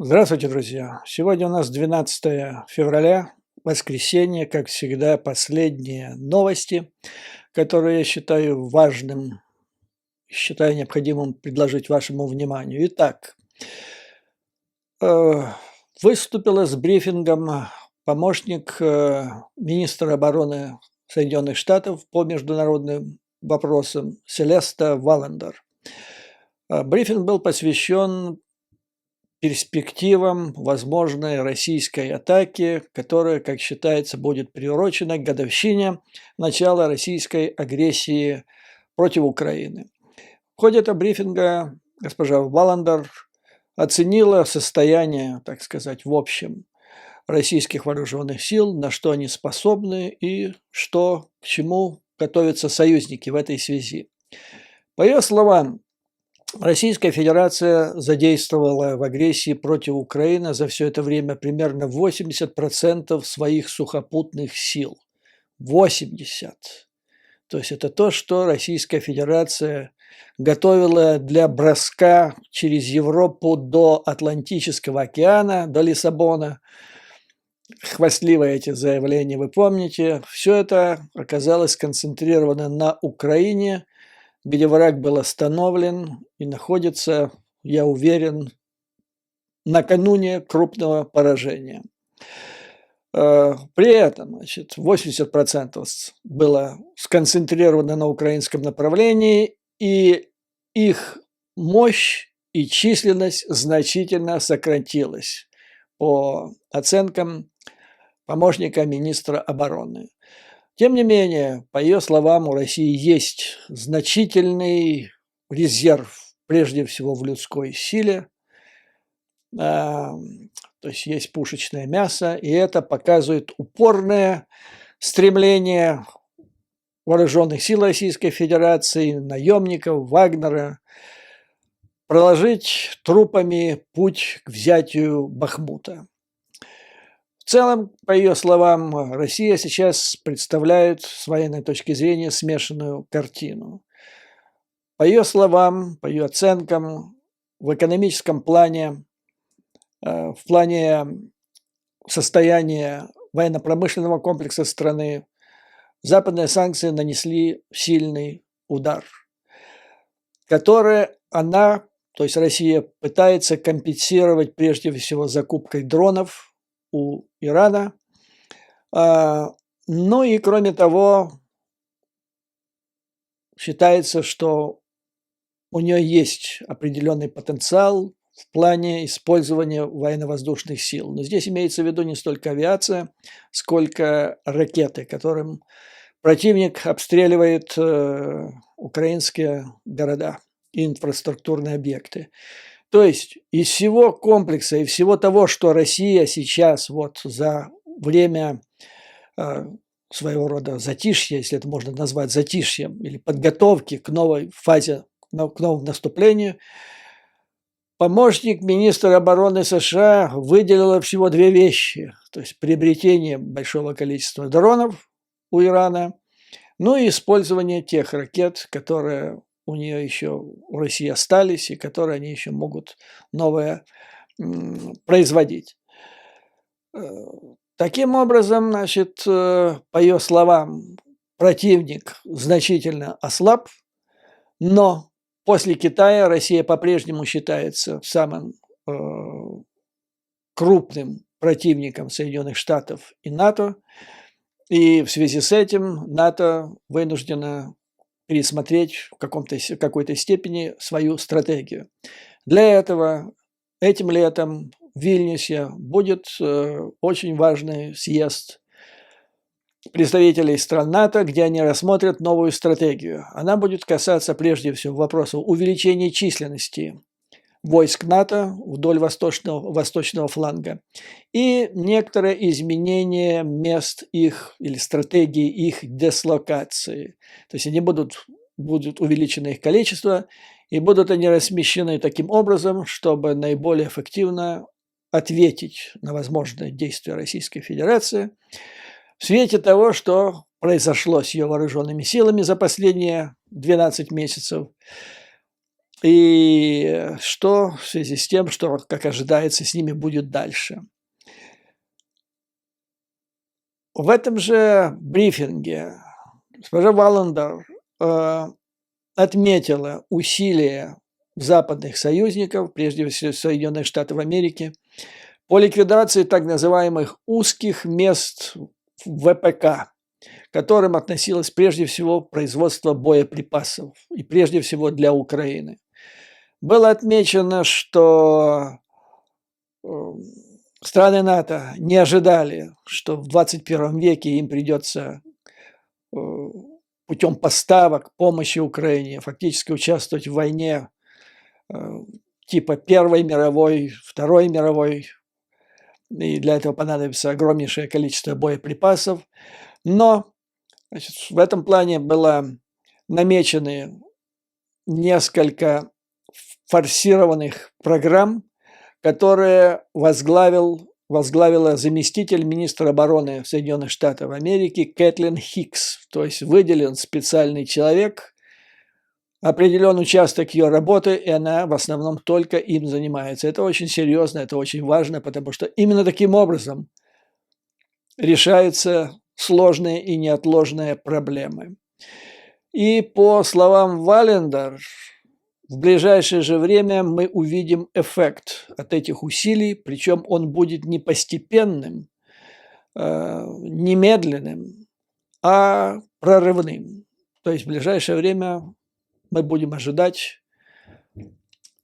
Здравствуйте, друзья! Сегодня у нас 12 февраля, воскресенье, как всегда, последние новости, которые я считаю важным, считаю необходимым предложить вашему вниманию. Итак, э, выступила с брифингом помощник министра обороны Соединенных Штатов по международным вопросам Селеста Валандер. Брифинг был посвящен перспективам возможной российской атаки, которая, как считается, будет приурочена к годовщине начала российской агрессии против Украины. В ходе этого брифинга госпожа Валандер оценила состояние, так сказать, в общем российских вооруженных сил, на что они способны и что, к чему готовятся союзники в этой связи. По ее словам, Российская Федерация задействовала в агрессии против Украины за все это время примерно 80% своих сухопутных сил. 80%. То есть это то, что Российская Федерация готовила для броска через Европу до Атлантического океана, до Лиссабона. Хвастливые эти заявления, вы помните. Все это оказалось сконцентрировано на Украине, где враг был остановлен и находится, я уверен, накануне крупного поражения. При этом, 80% было сконцентрировано на украинском направлении, и их мощь и численность значительно сократилась, по оценкам помощника министра обороны. Тем не менее, по ее словам, у России есть значительный резерв, прежде всего в людской силе, то есть пушечное мясо, и это показывает упорное стремление вооруженных сил Российской Федерации, наемников, Вагнера, проложить трупами путь к взятию Бахмута. В целом, по ее словам, Россия сейчас представляет с военной точки зрения смешанную картину. По ее словам, по ее оценкам, в экономическом плане, в плане состояния военно-промышленного комплекса страны, западные санкции нанесли сильный удар, который она, то есть Россия, пытается компенсировать прежде всего закупкой дронов у Ирана. Ну и кроме того, считается, что у нее есть определенный потенциал в плане использования военно-воздушных сил. Но здесь имеется в виду не столько авиация, сколько ракеты, которым противник обстреливает украинские города и инфраструктурные объекты. То есть из всего комплекса и всего того, что Россия сейчас вот за время своего рода затишья, если это можно назвать затишьем, или подготовки к новой фазе, к новому наступлению, помощник министра обороны США выделила всего две вещи. То есть приобретение большого количества дронов у Ирана, ну и использование тех ракет, которые у нее еще, у России остались, и которые они еще могут новые производить. Таким образом, по ее словам, противник значительно ослаб, но после Китая Россия по-прежнему считается самым крупным противником Соединенных Штатов и НАТО, и в связи с этим НАТО вынуждено пересмотреть в какой-то степени свою стратегию. Для этого этим летом в Вильнюсе будет очень важный съезд представителей стран НАТО, где они рассмотрят новую стратегию. Она будет касаться прежде всего вопросов увеличения численности войск НАТО вдоль восточного фланга и некоторые изменения мест их или стратегии их дислокации. То есть они будут увеличено их количество, и будут они размещены таким образом, чтобы наиболее эффективно ответить на возможные действия Российской Федерации в свете того, что произошло с ее вооруженными силами за последние 12 месяцев, и что в связи с тем, что, как ожидается, с ними будет дальше. В этом же брифинге госпожа Валлендер отметила усилия западных союзников, прежде всего Соединенных Штатов Америки, по ликвидации так называемых узких мест в ВПК, к которым относилось прежде всего производство боеприпасов, и прежде всего для Украины. Было отмечено, что страны НАТО не ожидали, что в 21 веке им придется путем поставок помощи Украине фактически участвовать в войне типа Первой мировой, Второй мировой, и для этого понадобится огромнейшее количество боеприпасов. Но, значит, в этом плане было намечены несколько форсированных программ, которые возглавила заместитель министра обороны Соединенных Штатов Америки Кэтлин Хикс. То есть выделен специальный человек, определен участок ее работы, и она в основном только им занимается. Это очень серьезно, это очень важно, потому что именно таким образом решаются сложные и неотложные проблемы. И по словам Валлендер, в ближайшее же время мы увидим эффект от этих усилий, причем он будет не постепенным, не медленным, а прорывным. То есть в ближайшее время мы будем ожидать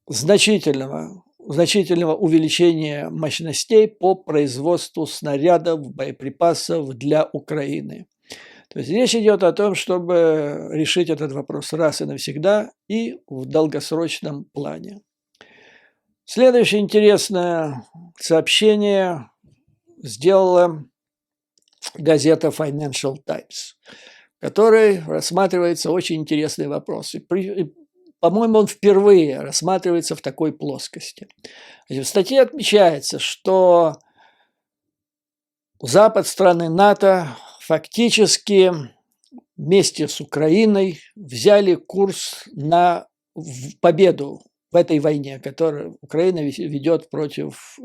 значительного увеличения мощностей по производству снарядов, боеприпасов для Украины. То есть речь идет о том, чтобы решить этот вопрос раз и навсегда и в долгосрочном плане. Следующее интересное сообщение сделала газета Financial Times, в которой рассматривается очень интересный вопрос. И, по-моему, он впервые рассматривается в такой плоскости. В статье отмечается, что Запад, страны НАТО фактически вместе с Украиной взяли курс на победу в этой войне, которую Украина ведет против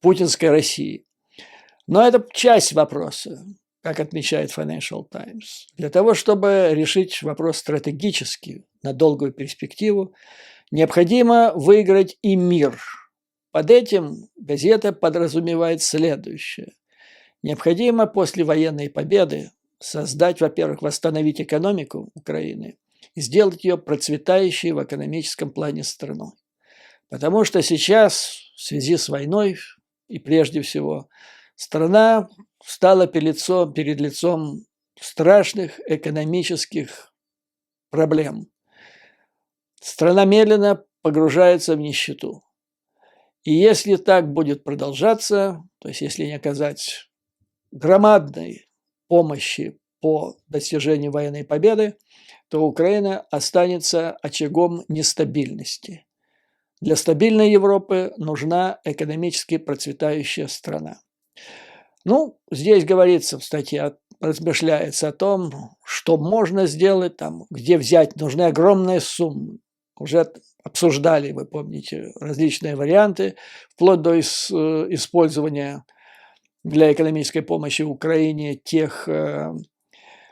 путинской России. Но это часть вопроса, как отмечает Financial Times. Для того, чтобы решить вопрос стратегически, на долгую перспективу, необходимо выиграть и мир. Под этим газета подразумевает следующее. Необходимо после военной победы создать, во-первых, восстановить экономику Украины и сделать ее процветающей в экономическом плане страной. Потому что сейчас, в связи с войной, и прежде всего, страна стала перед лицом страшных экономических проблем. Страна медленно погружается в нищету. И если так будет продолжаться, то есть если не оказать громадной помощи по достижению военной победы, то Украина останется очагом нестабильности. Для стабильной Европы нужна экономически процветающая страна. Ну, здесь говорится в статье, размышляется о том, что можно сделать, там, где взять, нужны огромные суммы. Уже обсуждали, вы помните, различные варианты, вплоть до использования для экономической помощи Украине тех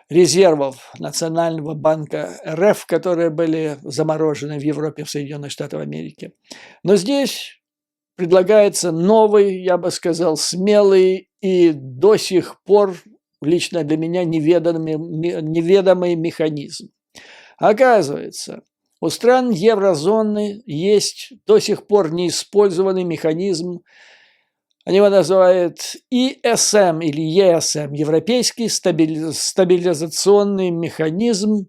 резервов Национального банка РФ, которые были заморожены в Европе, в Соединенных Штатах Америки. Но здесь предлагается новый, я бы сказал, смелый и до сих пор лично для меня неведомый механизм. Оказывается, у стран еврозоны есть до сих пор неиспользованный механизм, они его называют ESM или ESM, Европейский стабилизационный механизм,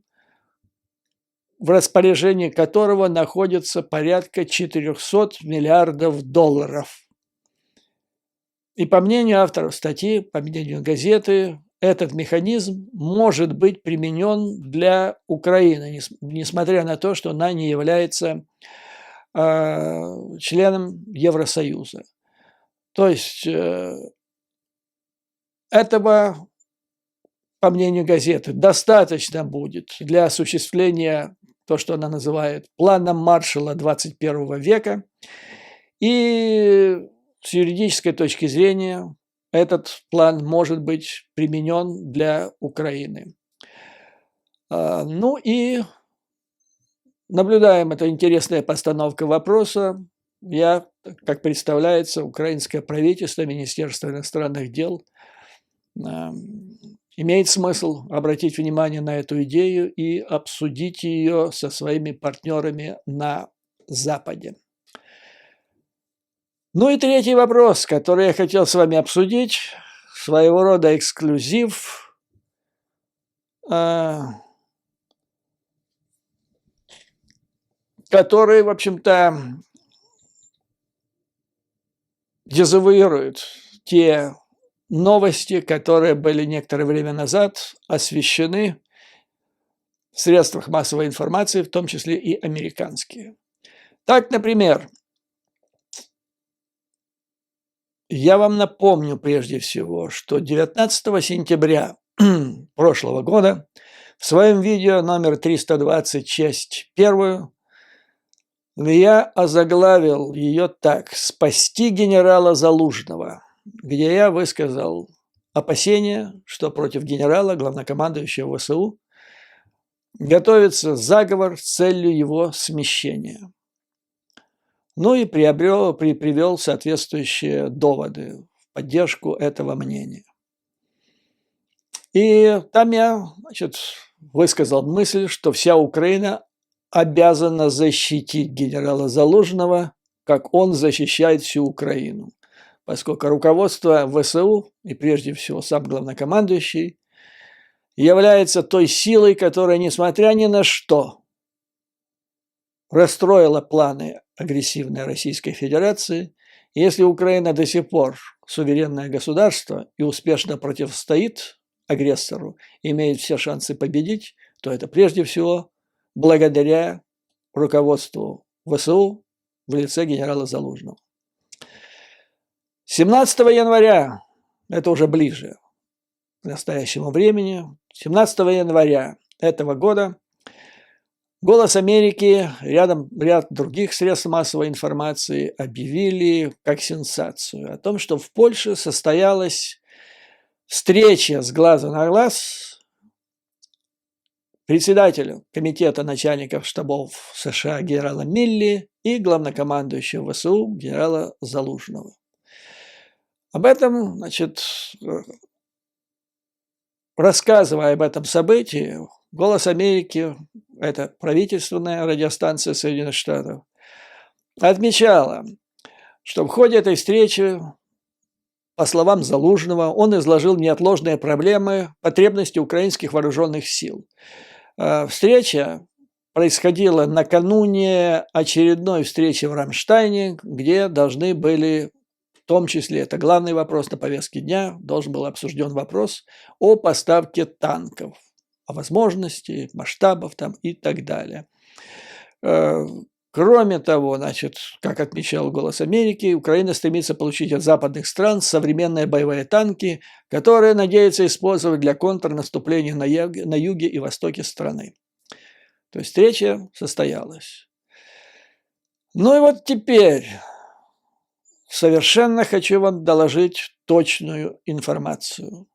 в распоряжении которого находится порядка 400 миллиардов долларов. И по мнению авторов статьи, по мнению газеты, этот механизм может быть применен для Украины, несмотря на то, что она не является членом Евросоюза. То есть этого, по мнению газеты, достаточно будет для осуществления то, что она называет планом Маршалла 21 века. И с юридической точки зрения этот план может быть применен для Украины. Ну и наблюдаем, это интересная постановка вопроса. Как представляется, украинское правительство, Министерство иностранных дел имеет смысл обратить внимание на эту идею и обсудить ее со своими партнерами на Западе. Ну и третий вопрос, который я хотел с вами обсудить, своего рода эксклюзив, который, в общем-то, дезавуирует те новости, которые были некоторое время назад освещены в средствах массовой информации, в том числе и американские. Так, например, я вам напомню прежде всего, что 19 сентября прошлого года в своем видео номер 320, часть 1, я озаглавил ее так: «Спасти генерала Залужного», где я высказал опасения, что против генерала, главнокомандующего ВСУ, готовится заговор с целью его смещения. Ну и привел соответствующие доводы в поддержку этого мнения. И там я, высказал мысль, что вся Украина обязана защитить генерала Залужного, как он защищает всю Украину, поскольку руководство ВСУ, и прежде всего сам главнокомандующий, является той силой, которая, несмотря ни на что, расстроила планы агрессивной Российской Федерации. И если Украина до сих пор суверенное государство и успешно противостоит агрессору, имеет все шансы победить, то это прежде всего благодаря руководству ВСУ в лице генерала Залужного. 17 января, это уже ближе к настоящему времени, 17 января этого года «Голос Америки», ряд других средств массовой информации объявили как сенсацию о том, что в Польше состоялась встреча с глазу на глаз председателя комитета начальников штабов США генерала Милли и главнокомандующего ВСУ генерала Залужного. Об этом, рассказывая об этом событии, «Голос Америки», это правительственная радиостанция Соединенных Штатов, отмечала, что в ходе этой встречи, по словам Залужного, он изложил неотложные проблемы, потребности украинских вооруженных сил. Встреча происходила накануне очередной встречи в Рамштайне, где должны были, в том числе, это главный вопрос на повестке дня, должен был обсужден вопрос о поставке танков, о возможности, масштабов там и так далее. Кроме того, как отмечал «Голос Америки», Украина стремится получить от западных стран современные боевые танки, которые надеется использовать для контрнаступления на юге и востоке страны. То есть встреча состоялась. Ну и вот теперь совершенно хочу вам доложить точную информацию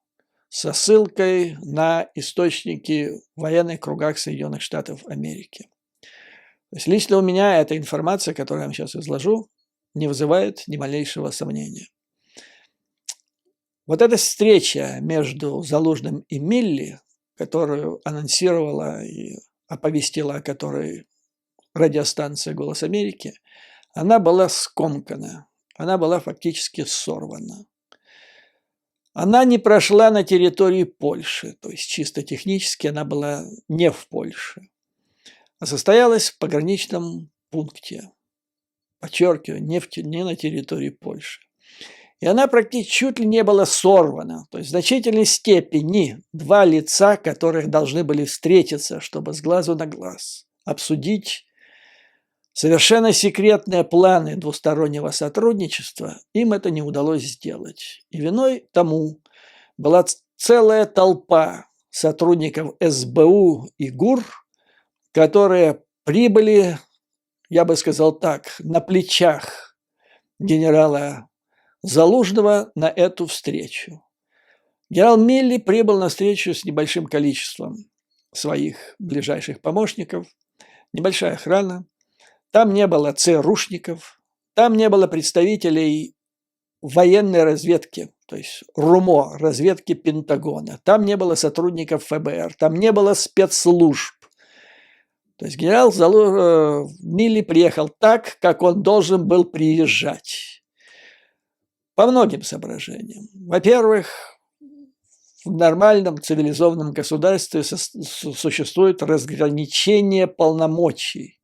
со ссылкой на источники в военных кругах Соединенных Штатов Америки. То есть лично у меня эта информация, которую я вам сейчас изложу, не вызывает ни малейшего сомнения. Вот эта встреча между Залужным и Милли, которую анонсировала и оповестила о которой радиостанция «Голос Америки», она была скомкана, она была фактически сорвана. Она не прошла на территории Польши, то есть чисто технически она была не в Польше, а состоялась в пограничном пункте, подчеркиваю, не на территории Польши. И она практически чуть ли не была сорвана, то есть в значительной степени два лица, которые должны были встретиться, чтобы с глазу на глаз обсудить совершенно секретные планы двустороннего сотрудничества, им это не удалось сделать. И виной тому была целая толпа сотрудников СБУ и ГУР, которые прибыли, я бы сказал так, на плечах генерала Залужного на эту встречу. Генерал Милли прибыл на встречу с небольшим количеством своих ближайших помощников, небольшая охрана. Там не было ЦРУшников, там не было представителей военной разведки, то есть РУМО, разведки Пентагона. Там не было сотрудников ФБР, там не было спецслужб. То есть генерал Милли приехал так, как он должен был приезжать. По многим соображениям. Во-первых, в нормальном цивилизованном государстве существует разграничение полномочий.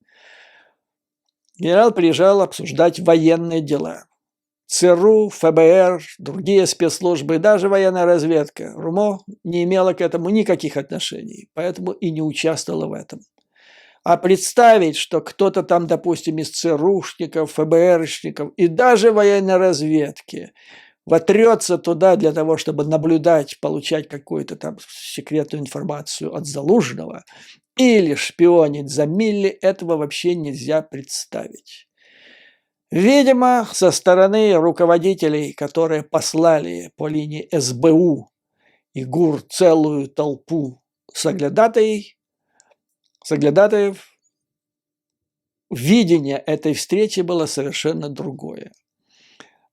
Генерал приезжал обсуждать военные дела. ЦРУ, ФБР, другие спецслужбы, даже военная разведка, РУМО не имела к этому никаких отношений, поэтому и не участвовала в этом. А представить, что кто-то там, допустим, из ЦРУшников, ФБРшников и даже военной разведки вотрется туда для того, чтобы наблюдать, получать какую-то там секретную информацию от Залужного или шпионить за Милли, этого вообще нельзя представить. Видимо, со стороны руководителей, которые послали по линии СБУ и ГУР целую толпу соглядатаев, видение этой встречи было совершенно другое.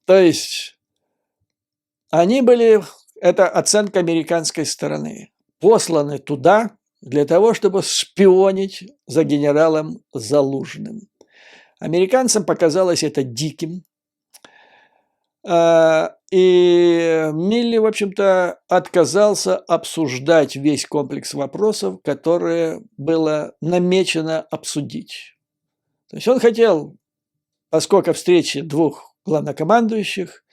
То есть они были, это оценка американской стороны, посланы туда для того, чтобы шпионить за генералом Залужным. Американцам показалось это диким. И Милли, в общем-то, отказался обсуждать весь комплекс вопросов, которые было намечено обсудить. То есть он хотел, поскольку встречи двух главнокомандующих,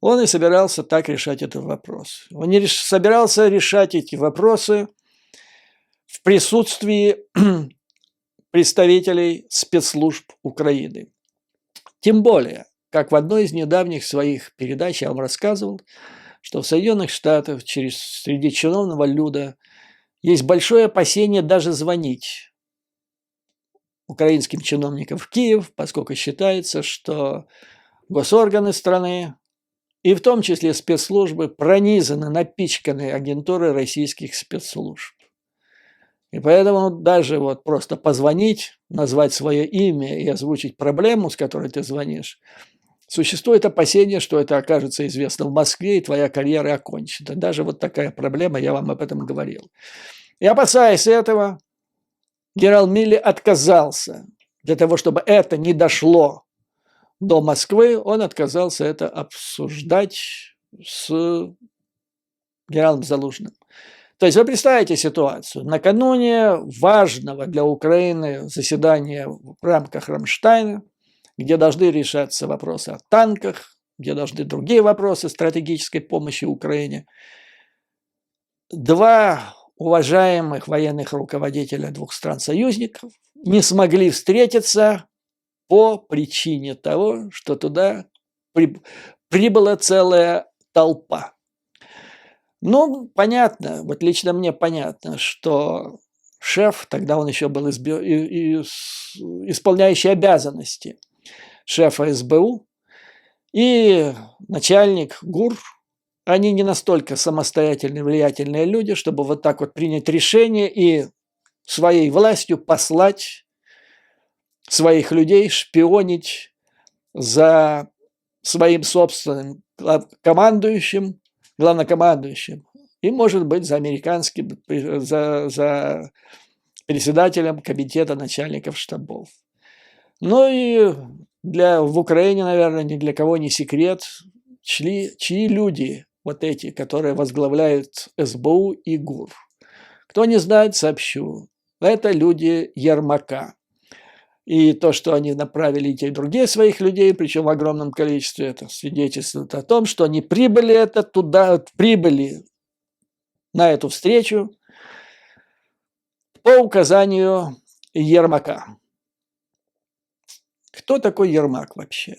он и собирался так решать этот вопрос. Он не собирался решать эти вопросы в присутствии представителей спецслужб Украины. Тем более, как в одной из недавних своих передач я вам рассказывал, что в Соединенных Штатах среди чиновного люда есть большое опасение даже звонить украинским чиновникам в Киев, поскольку считается, что госорганы страны, и в том числе спецслужбы, пронизаны, напичканы агентурой российских спецслужб. И поэтому даже вот просто позвонить, назвать свое имя и озвучить проблему, с которой ты звонишь, существует опасение, что это окажется известно в Москве, и твоя карьера окончена. Даже вот такая проблема, я вам об этом говорил. И опасаясь этого, генерал Милли отказался. Для того, чтобы это не дошло до Москвы, он отказался это обсуждать с генералом Залужным. То есть вы представляете ситуацию. Накануне важного для Украины заседания в рамках Рамштайна, где должны решаться вопросы о танках, где должны другие вопросы стратегической помощи Украине, два уважаемых военных руководителя двух стран-союзников не смогли встретиться по причине того, что туда прибыла целая толпа. Ну, понятно, вот лично мне понятно, что шеф, тогда он еще был исполняющий обязанности шефа СБУ, и начальник ГУР, они не настолько самостоятельные, влиятельные люди, чтобы вот так вот принять решение и своей властью послать своих людей шпионить за своим собственным главнокомандующим и, может быть, за американским, за председателем комитета начальников штабов. Ну и в Украине, наверное, ни для кого не секрет, чьи люди вот эти, которые возглавляют СБУ и ГУР. Кто не знает, сообщу. Это люди Ермака. И то, что они направили и те, и другие своих людей, причем в огромном количестве, это свидетельствует о том, что они прибыли на эту встречу по указанию Ермака. Кто такой Ермак вообще?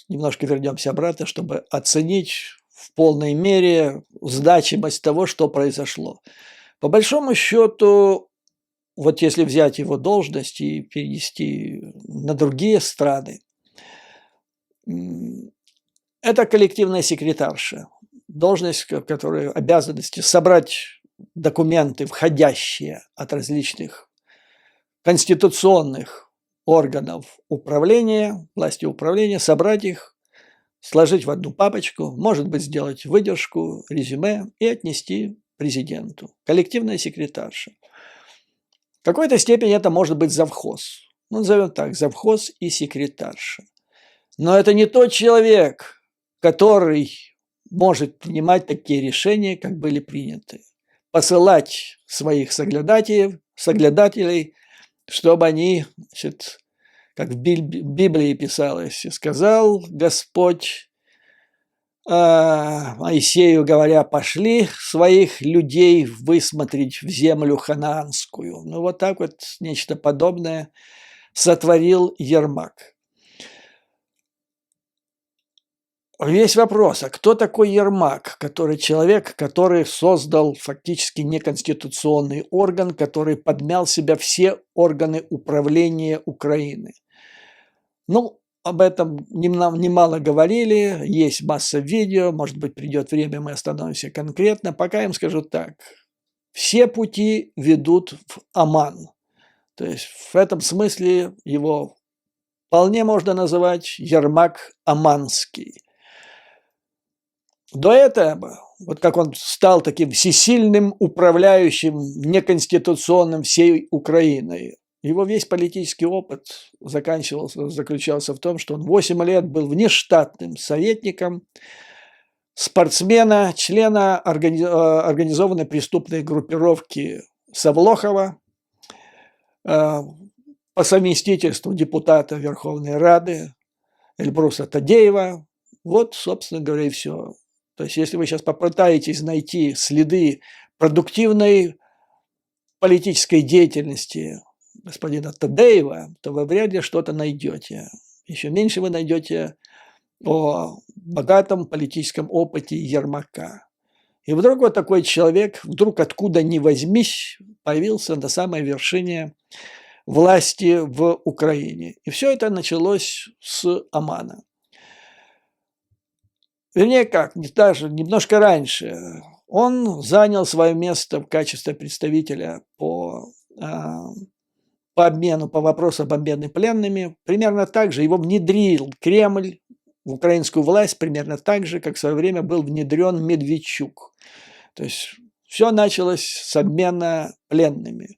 Немножко вернемся обратно, чтобы оценить в полной мере значимость того, что произошло. По большому счету, вот если взять его должность и перенести на другие страны, это коллективная секретарша. Должность, которая обязанности собрать документы, входящие от различных конституционных органов управления, власти управления, собрать их, сложить в одну папочку, может быть, сделать выдержку, резюме и отнести президенту. Коллективная секретарша. В какой-то степени это может быть завхоз. Ну, назовем так, завхоз и секретарша. Но это не тот человек, который может принимать такие решения, как были приняты. Посылать своих соглядателей, чтобы они, значит, как в Библии писалось, сказал Господь Моисею, говоря, пошли своих людей высмотреть в землю ханаанскую. Ну, вот так вот нечто подобное сотворил Ермак. Есть вопрос, а кто такой Ермак, человек, который создал фактически неконституционный орган, который подмял в себя все органы управления Украины? Ну, об этом немало говорили, есть масса видео, может быть, придет время, мы остановимся конкретно. Пока я им скажу так, все пути ведут в Аман. То есть в этом смысле его вполне можно называть Ермак Аманский. До этого, вот как он стал таким всесильным управляющим неконституционным всей Украиной, его весь политический опыт заключался в том, что он 8 лет был внештатным советником спортсмена, члена организованной преступной группировки Савлохова, по совместительству депутата Верховной Рады Эльбруса Тадеева. Вот, собственно говоря, и все. То есть, если вы сейчас попытаетесь найти следы продуктивной политической деятельности господина Тадеева, то вы вряд ли что-то найдете. Еще меньше вы найдете о богатом политическом опыте Ермака. И вдруг вот такой человек, вдруг откуда ни возьмись, появился на самой вершине власти в Украине. И все это началось с Амана. Вернее, как, даже немножко раньше. Он занял свое место в качестве представителя по обмену, по вопросу об обмене пленными. Примерно так же его внедрил Кремль в украинскую власть, примерно так же, как в свое время был внедрен Медведчук. То есть все началось с обмена пленными.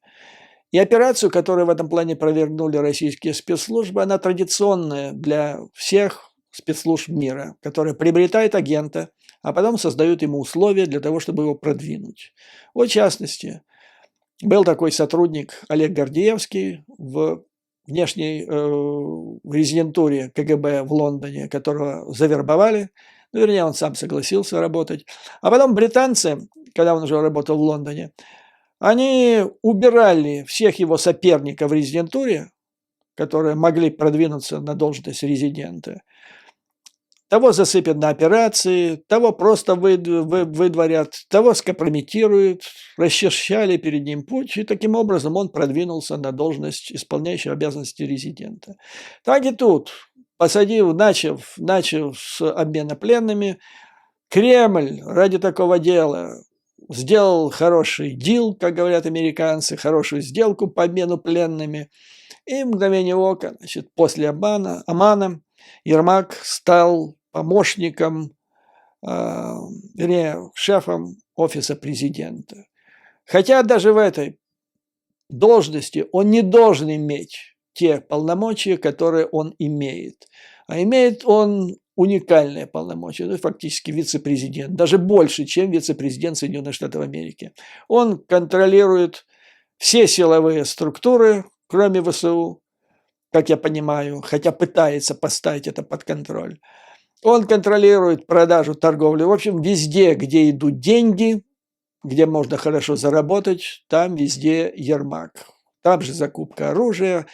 И операцию, которую в этом плане провернули российские спецслужбы, она традиционная для всех спецслужб мира, которые приобретают агента, а потом создают ему условия для того, чтобы его продвинуть. Вот, в частности, был такой сотрудник Олег Гордеевский в внешней резидентуре КГБ в Лондоне, которого завербовали, ну, вернее, он сам согласился работать. А потом британцы, когда он уже работал в Лондоне, они убирали всех его соперников в резидентуре, которые могли продвинуться на должность резидента. Того засыпят на операции, того просто выдворят, того скомпрометируют, расчищали перед ним путь, и таким образом он продвинулся на должность исполняющего обязанности резидента. Так и тут, начав с обмена пленными, Кремль ради такого дела сделал хороший дил, как говорят американцы, хорошую сделку по обмену пленными, и в мгновение ока, значит, после Амана Ермак стал помощником, вернее, шефом офиса президента. Хотя даже в этой должности он не должен иметь те полномочия, которые он имеет. А имеет он уникальные полномочия, ну, фактически вице-президент, даже больше, чем вице-президент Соединенных Штатов Америки. Он контролирует все силовые структуры, кроме ВСУ, как я понимаю, хотя пытается поставить это под контроль. Он контролирует продажу, торговлю. В общем, везде, где идут деньги, где можно хорошо заработать, там везде Ермак. Там же закупка оружия.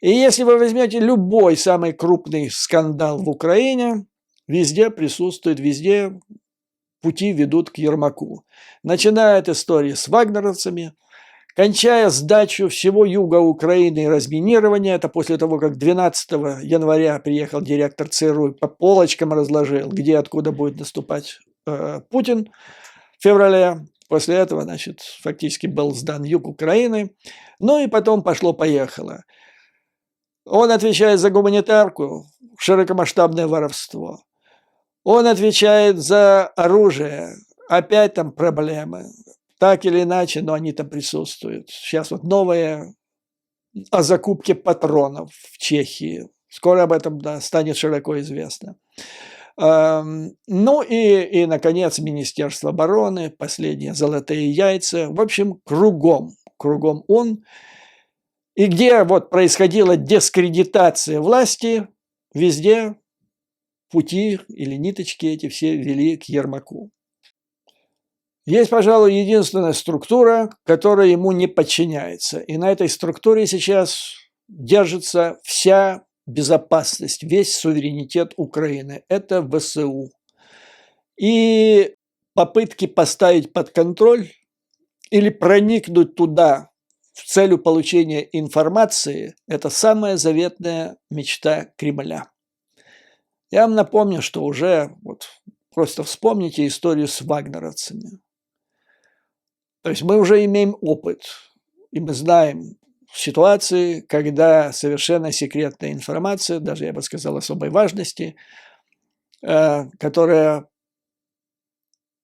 И если вы возьмете любой самый крупный скандал в Украине, везде присутствует, везде пути ведут к Ермаку. Начиная от истории с вагнеровцами, кончая сдачу всего юга Украины и разминирование. Это после того, как 12 января приехал директор ЦРУ и по полочкам разложил, где откуда будет наступать Путин в феврале. После этого, значит, фактически был сдан юг Украины. Ну и потом пошло-поехало. Он отвечает за гуманитарку, широкомасштабное воровство. Он отвечает за оружие. Опять там проблемы. Так или иначе, но они там присутствуют. Сейчас вот новое о закупке патронов в Чехии. Скоро об этом, да, станет широко известно. Ну и, наконец, Министерство обороны, последние золотые яйца. В общем, кругом он. И где вот происходила дискредитация власти, везде пути или ниточки эти все вели к Ермаку. Есть, пожалуй, единственная структура, которая ему не подчиняется. И на этой структуре сейчас держится вся безопасность, весь суверенитет Украины. Это ВСУ. И попытки поставить под контроль или проникнуть туда в целью получения информации – это самая заветная мечта Кремля. Я вам напомню, что уже вот просто вспомните историю с вагнеровцами. То есть мы уже имеем опыт, и мы знаем ситуации, когда совершенно секретная информация, даже я бы сказал особой важности, которая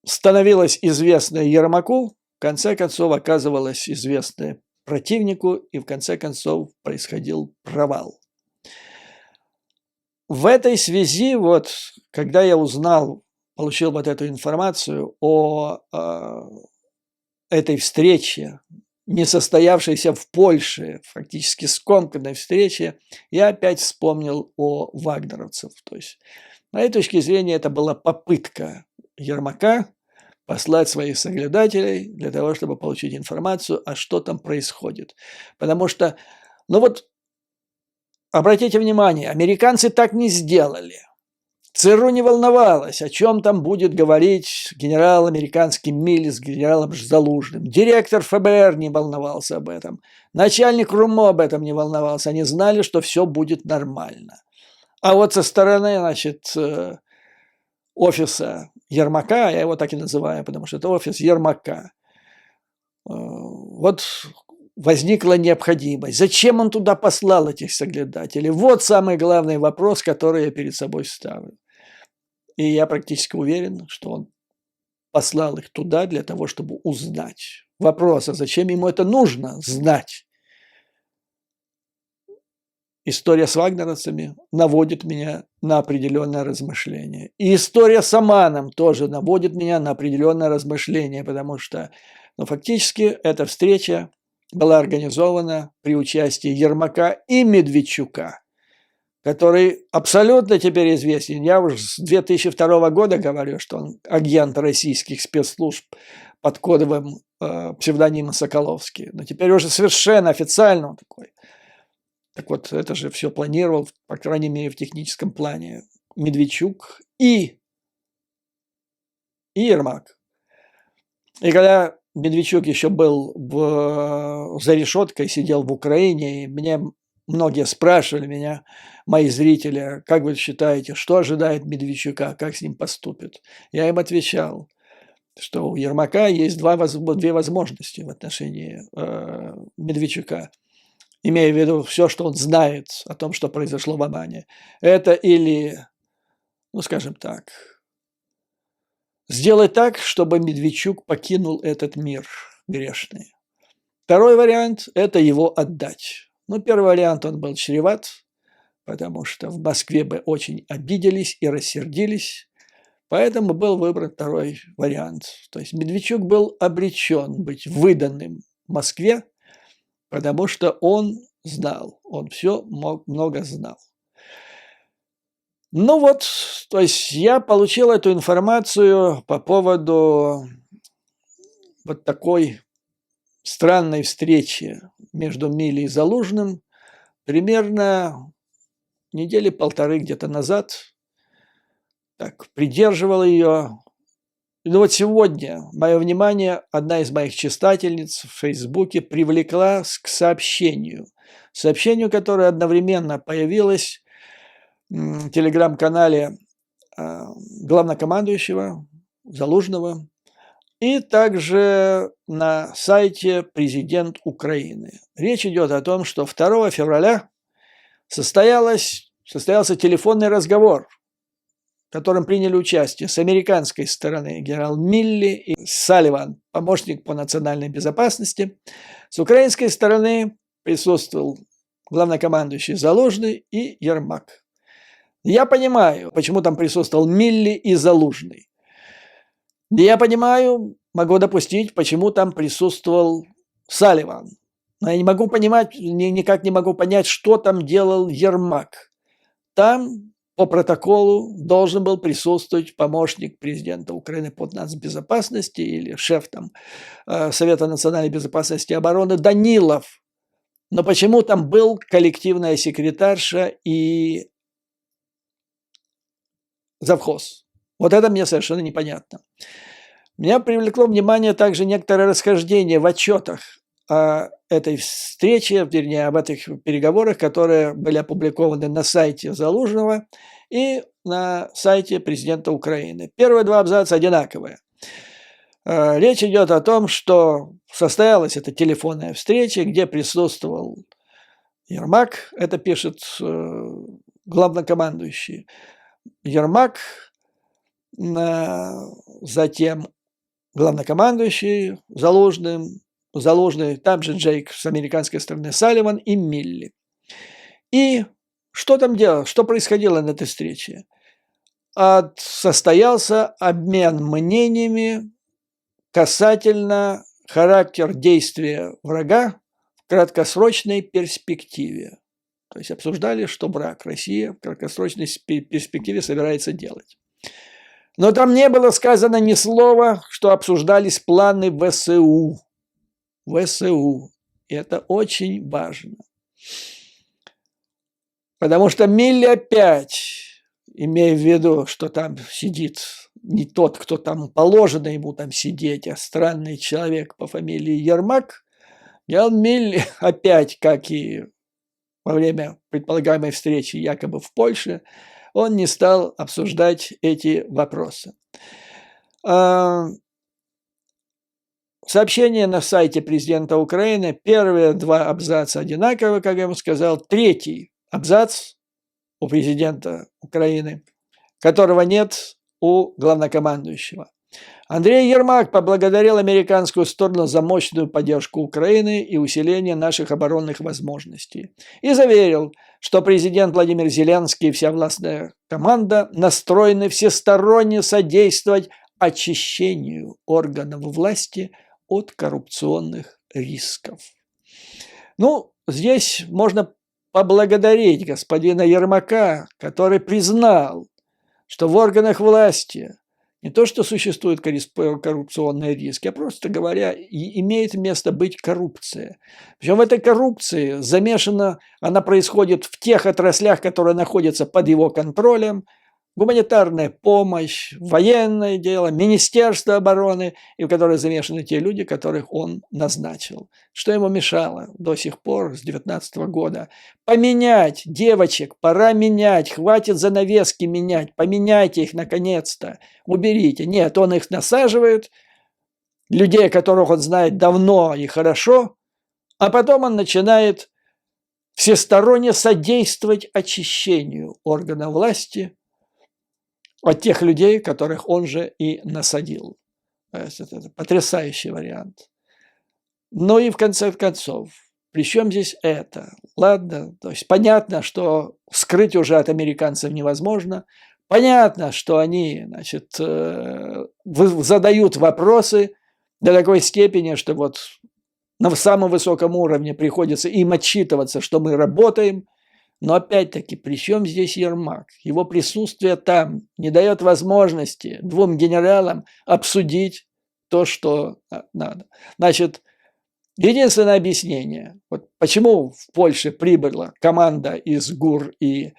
становилась известной Ермаку, в конце концов оказывалась известной противнику, и в конце концов происходил провал. В этой связи, вот, когда я получил вот эту информацию о этой встрече, не состоявшейся в Польше, фактически скомканной встрече, я опять вспомнил о вагнеровцев. То есть, с моей точки зрения, это была попытка Ермака послать своих соглядателей для того, чтобы получить информацию, а что там происходит. Потому что, ну вот, обратите внимание, американцы так не сделали. ЦРУ не волновалась, о чем там будет говорить генерал американский Милли с генералом Залужным. Директор ФБР не волновался об этом. Начальник РУМО об этом не волновался. Они знали, что все будет нормально. А вот со стороны, значит, офиса Ермака, я его так и называю, потому что это офис Ермака, вот возникла необходимость. Зачем он туда послал этих соглядателей? Вот самый главный вопрос, который я перед собой ставлю. И я практически уверен, что он послал их туда для того, чтобы узнать. Вопрос, а зачем ему это нужно знать? История с вагнеровцами наводит меня на определенное размышление. И история с Оманом тоже наводит меня на определенное размышление, потому что фактически эта встреча была организована при участии Ермака и Медведчука, который абсолютно теперь известен. Я уже с 2002 года говорю, что он агент российских спецслужб под кодовым псевдонимом Соколовский. Но теперь уже совершенно официально он такой. Так вот, это же все планировал, по крайней мере, в техническом плане Медведчук и Ермак. И когда Медведчук еще был за решеткой, сидел в Украине, и мне многие спрашивали меня, мои зрители, как вы считаете, что ожидает Медведчука, как с ним поступит? Я им отвечал, что у Ермака есть две возможности в отношении Медведчука, имея в виду все, что он знает о том, что произошло в Омане. Это или, ну скажем так, сделать так, чтобы Медведчук покинул этот мир грешный. Второй вариант – это его отдать. Ну, первый вариант, он был чреват, потому что в Москве бы очень обиделись и рассердились, поэтому был выбран второй вариант. То есть Медведчук был обречен быть выданным Москве, потому что он знал, он все много знал. Ну вот, то есть я получил эту информацию по поводу вот такой странной встречи между Милли и Залужным примерно недели полторы где-то назад. Так, придерживал ее Ну вот сегодня мое внимание одна из моих читательниц в Фейсбуке привлекла к сообщению. Сообщению, которое одновременно появилось в телеграм-канале главнокомандующего Залужного и также на сайте «Президент Украины». Речь идет о том, что 2 февраля состоялся телефонный разговор, в котором приняли участие с американской стороны генерал Милли и Салливан, помощник по национальной безопасности. С украинской стороны присутствовал главнокомандующий Залужный и Ермак. Я понимаю, почему там присутствовал Милли и Залужный. Я понимаю, могу допустить, почему там присутствовал Салливан. Но я никак не могу понять, что там делал Ермак. Там по протоколу должен был присутствовать помощник президента Украины по нацбезопасности или шеф Совета национальной безопасности и обороны Данилов. Но почему там был коллективная секретарша и завхоз? Вот это мне совершенно непонятно. Меня привлекло внимание также некоторое расхождение в отчетах о этой встрече, вернее, об этих переговорах, которые были опубликованы на сайте Залужного и на сайте президента Украины. Первые 2 абзаца одинаковые. Речь идет о том, что состоялась эта телефонная встреча, где присутствовал Ермак, это пишет главнокомандующий. Ермак, затем главнокомандующий Залужный, там же Джейк с американской стороны Салливан и Милли. И что там делалось, что происходило на этой встрече? Состоялся обмен мнениями касательно характера действия врага в краткосрочной перспективе. То есть обсуждали, что враг Россия в краткосрочной перспективе собирается делать. Но там не было сказано ни слова, что обсуждались планы ВСУ. ВСУ. И это очень важно. Потому что Милли опять, имея в виду, что там сидит не тот, кто там положено ему там сидеть, а странный человек по фамилии Ермак, Милли опять, как и во время предполагаемой встречи якобы в Польше, он не стал обсуждать эти вопросы. Сообщение на сайте президента Украины. Первые 2 абзаца одинаковые, как я ему сказал. 3-й абзац у президента Украины, которого нет у главнокомандующего. Андрей Ермак поблагодарил американскую сторону за мощную поддержку Украины и усиление наших оборонных возможностей. И заверил, что президент Владимир Зеленский и вся властная команда настроены всесторонне содействовать очищению органов власти от коррупционных рисков. Ну, здесь можно поблагодарить господина Ермака, который признал, что в органах власти не то, что существуют коррупционные риски, а просто говоря, имеет место быть коррупция. Причем в этой коррупции замешана, она происходит в тех отраслях, которые находятся под его контролем. Гуманитарная помощь, военное дело, Министерство обороны, и в которое замешаны те люди, которых он назначил. Что ему мешало до сих пор, с 2019 года? Поменять девочек, пора менять, хватит занавески менять, поменяйте их наконец-то, уберите. Нет, он их насаживает, людей, которых он знает давно и хорошо, а потом он начинает всесторонне содействовать очищению органов власти от тех людей, которых он же и насадил. Это потрясающий вариант. Ну и в конце концов, при чем здесь это? Ладно, то есть понятно, что скрыть уже от американцев невозможно. Понятно, что они, значит, задают вопросы до такой степени, что вот на самом высоком уровне приходится им отчитываться, что мы работаем. Но опять-таки, при чем здесь Ермак? Его присутствие там не дает возможности 2 генералам обсудить то, что надо. Значит, единственное объяснение, вот почему в Польше прибыла команда из ГУР и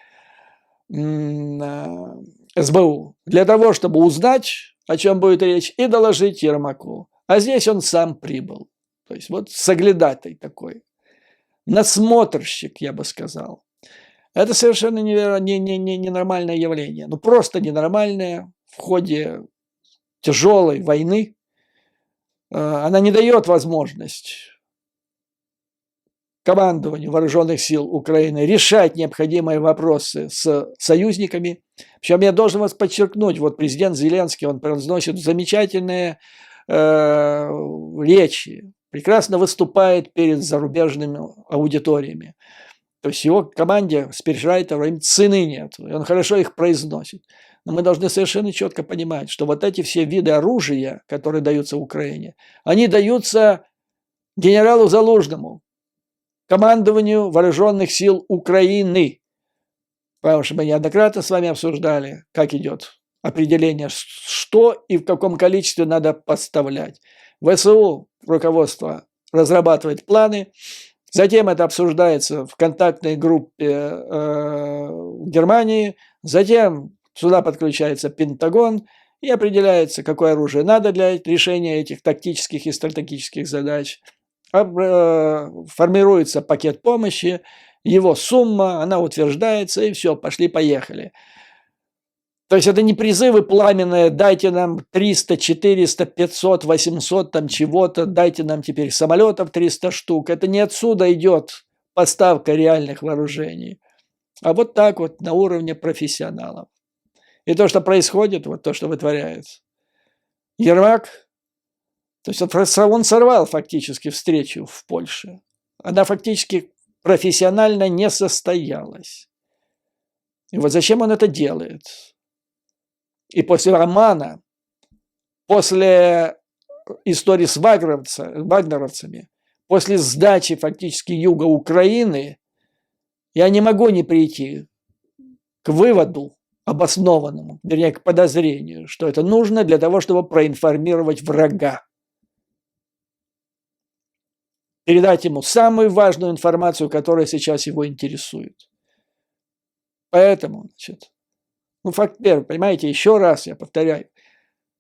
СБУ, для того, чтобы узнать о чем будет речь, и доложить Ермаку. А здесь он сам прибыл. То есть вот соглядатай такой. Насмотрщик, я бы сказал. Это совершенно ненормальное явление. Ну, просто ненормальное в ходе тяжелой войны. Она не дает возможность командованию вооруженных сил Украины решать необходимые вопросы с союзниками. Причем я должен вас подчеркнуть, вот президент Зеленский, он произносит замечательные речи, прекрасно выступает перед зарубежными аудиториями. То есть его команде спичрайтеров цены нет, и он хорошо их произносит. Но мы должны совершенно четко понимать, что вот эти все виды оружия, которые даются Украине, они даются генералу Залужному, командованию вооруженных сил Украины. Потому что мы неоднократно с вами обсуждали, как идет определение, что и в каком количестве надо поставлять. ВСУ руководство разрабатывает планы, затем это обсуждается в контактной группе в Германии, затем сюда подключается Пентагон и определяется, какое оружие надо для решения этих тактических и стратегических задач. Формируется пакет помощи, его сумма, она утверждается, и все, пошли-поехали. То есть это не призывы пламенные, дайте нам 300, 400, 500, 800 там чего-то, дайте нам теперь самолетов 300 штук. Это не отсюда идет поставка реальных вооружений, а вот так вот на уровне профессионалов. И то, что происходит, вот то, что вытворяется. Ермак, то есть он сорвал фактически встречу в Польше. Она фактически профессионально не состоялась. И вот зачем он это делает? И после романа, после истории с вагнеровцами, после сдачи фактически юга Украины, я не могу не прийти к выводу обоснованному, вернее, к подозрению, что это нужно для того, чтобы проинформировать врага. Передать ему самую важную информацию, которая сейчас его интересует. Поэтому, значит, факт первый, понимаете, еще раз я повторяю,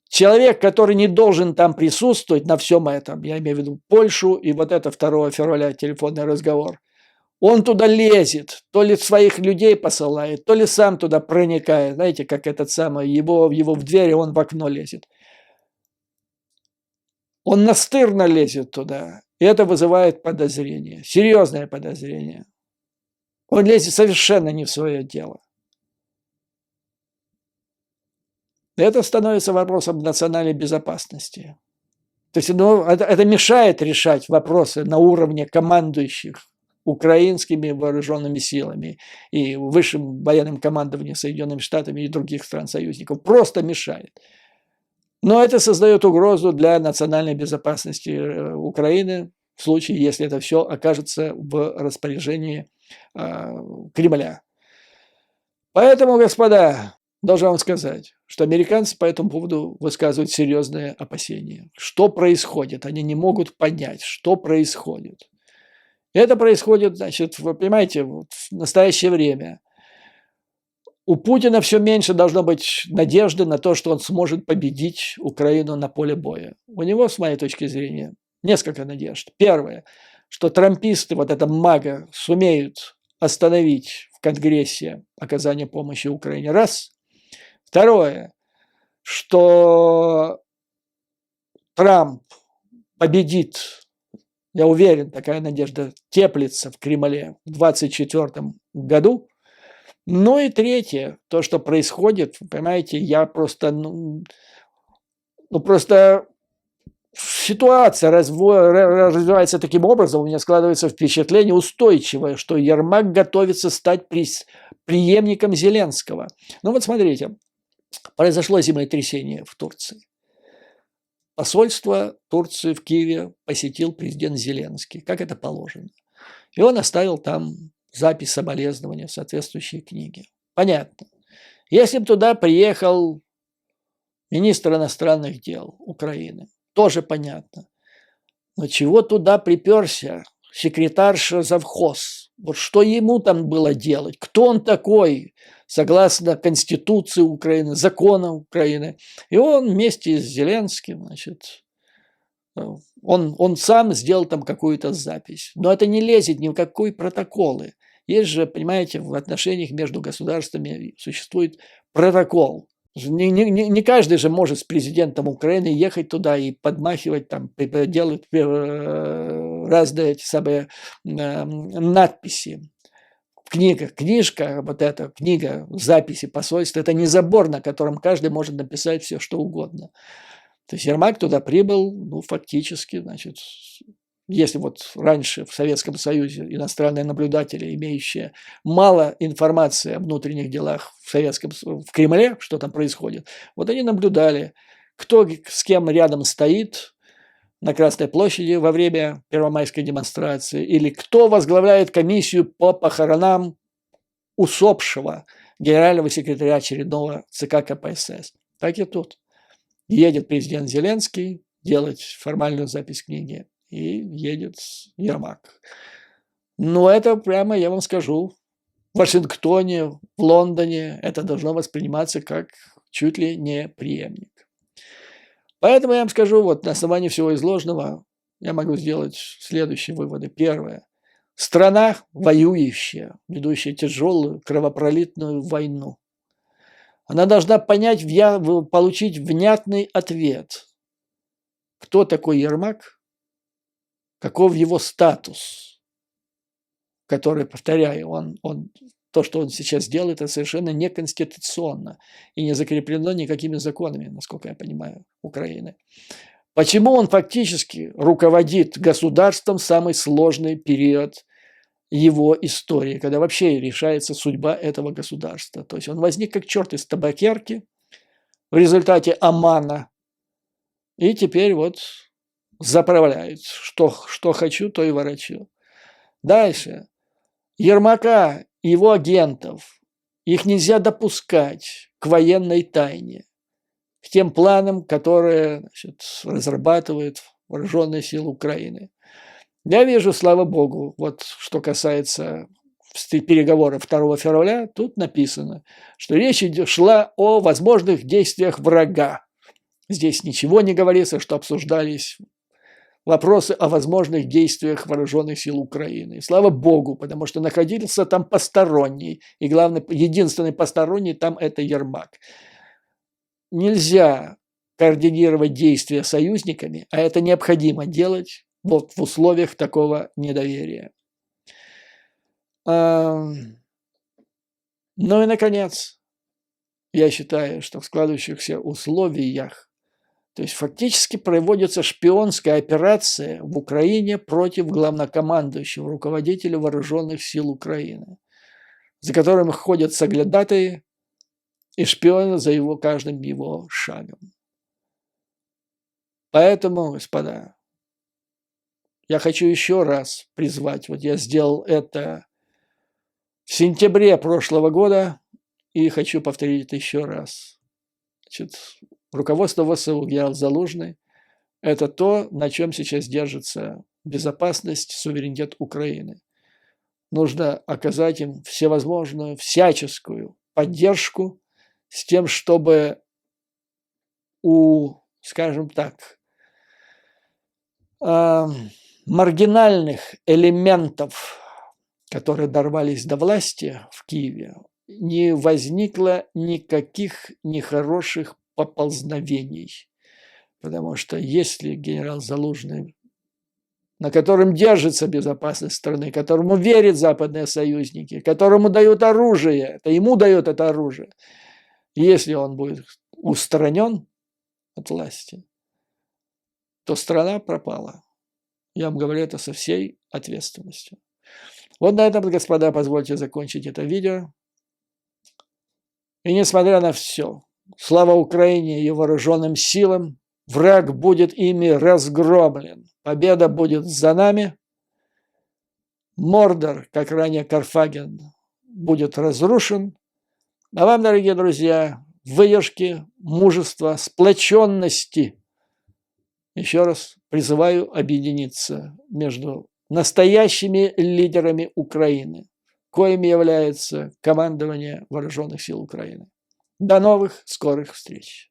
человек, который не должен там присутствовать на всем этом, я имею в виду Польшу и вот это 2 февраля телефонный разговор, он туда лезет, то ли своих людей посылает, то ли сам туда проникает, знаете, как этот самый, его в двери, он в окно лезет. Он настырно лезет туда, и это вызывает подозрение, серьезное подозрение. Он лезет совершенно не в свое дело. Это становится вопросом национальной безопасности. То есть это мешает решать вопросы на уровне командующих украинскими вооруженными силами и высшим военным командованием Соединенными Штатами и других стран-союзников. Просто мешает. Но это создает угрозу для национальной безопасности Украины в случае, если это все окажется в распоряжении Кремля. Поэтому, господа, должен вам сказать, что американцы по этому поводу высказывают серьезные опасения. Что происходит? Они не могут понять, что происходит. Это происходит, значит, вы понимаете, в настоящее время. У Путина все меньше должно быть надежды на то, что он сможет победить Украину на поле боя. У него, с моей точки зрения, несколько надежд. Первое, что трамписты, вот эта мага, сумеют остановить в Конгрессе оказание помощи Украине. Раз. Второе, что Трамп победит, я уверен, такая надежда теплится в Кремле в 2024 году. Ну и третье, то, что происходит, вы понимаете, я просто, просто ситуация развивается таким образом, у меня складывается впечатление устойчивое, что Ермак готовится стать преемником Зеленского. Ну вот смотрите, произошло землетрясение в Турции. Посольство Турции в Киеве посетил президент Зеленский, как это положено. И он оставил там запись соболезнования в соответствующей книге. Понятно. Если бы туда приехал министр иностранных дел Украины, тоже понятно. Но чего туда приперся секретарша завхоз? Вот что ему там было делать? Кто он такой? согласно Конституции Украины, законам Украины. И он вместе с Зеленским, значит, он сам сделал там какую-то запись. Но это не лезет ни в какие протоколы. Есть же, понимаете, в отношениях между государствами существует протокол. Не каждый же может с президентом Украины ехать туда и подмахивать, там, делать разные эти самые надписи. Книжка, вот эта книга, записи посольства, это не забор, на котором каждый может написать все, что угодно. То есть Ермак туда прибыл, ну, фактически, значит, если вот раньше в Советском Союзе иностранные наблюдатели, имеющие мало информации о внутренних делах в Кремле, что там происходит, вот они наблюдали, кто с кем рядом стоит на Красной площади во время первомайской демонстрации, или кто возглавляет комиссию по похоронам усопшего генерального секретаря очередного ЦК КПСС. Так и тут. Едет президент Зеленский делать формальную запись книги, и едет Ермак. Но это прямо, я вам скажу, в Вашингтоне, в Лондоне это должно восприниматься как чуть ли не преемник. Поэтому я вам скажу, вот на основании всего изложенного я могу сделать следующие выводы. Первое. Страна воюющая, ведущая тяжелую кровопролитную войну. Она должна понять, получить внятный ответ. Кто такой Ермак? Каков его статус? Который, повторяю, то, что он сейчас делает, это совершенно неконституционно и не закреплено никакими законами, насколько я понимаю, Украины. Почему он фактически руководит государством в самый сложный период его истории, когда вообще решается судьба этого государства? То есть он возник как черт из табакерки в результате обмана, и теперь вот заправляет. Что хочу, то и ворочу. Дальше. Ермака и его агентов, их нельзя допускать к военной тайне, к тем планам, которые, значит, разрабатывают вооруженные силы Украины. Я вижу, слава богу, вот что касается переговоров 2 февраля, тут написано, что речь шла о возможных действиях врага. Здесь ничего не говорится, что обсуждались вопросы о возможных действиях вооруженных сил Украины. И слава богу, потому что находился там посторонний. И главное, единственный посторонний там это Ермак. Нельзя координировать действия союзниками, а это необходимо делать вот в условиях такого недоверия. Ну и, наконец, я считаю, что в складывающихся условиях, то есть фактически проводится шпионская операция в Украине против главнокомандующего, руководителя вооруженных сил Украины, за которым ходят соглядатые и шпионы за каждым его шагом. Поэтому, господа, я хочу еще раз призвать, вот я сделал это в сентябре прошлого года и хочу повторить это еще раз. Значит, руководство ВСУ, генерал Залужный, это то, на чем сейчас держится безопасность, суверенитет Украины. Нужно оказать им всевозможную, всяческую поддержку с тем, чтобы скажем так, маргинальных элементов, которые дорвались до власти в Киеве, не возникло никаких нехороших поползновений. Потому что если генерал Залужный, на котором держится безопасность страны, которому верят западные союзники, которому дают оружие, это ему дают это оружие, если он будет устранен от власти, то страна пропала. Я вам говорю это со всей ответственностью. Вот на этом, господа, позвольте закончить это видео. И несмотря на все, слава Украине и вооруженным силам, враг будет ими разгромлен. Победа будет за нами. Мордор, как ранее Карфаген, будет разрушен. А вам, дорогие друзья, выдержки, мужества, сплоченности. Еще раз призываю объединиться между настоящими лидерами Украины, коим является командование Вооруженных сил Украины. До новых скорых встреч!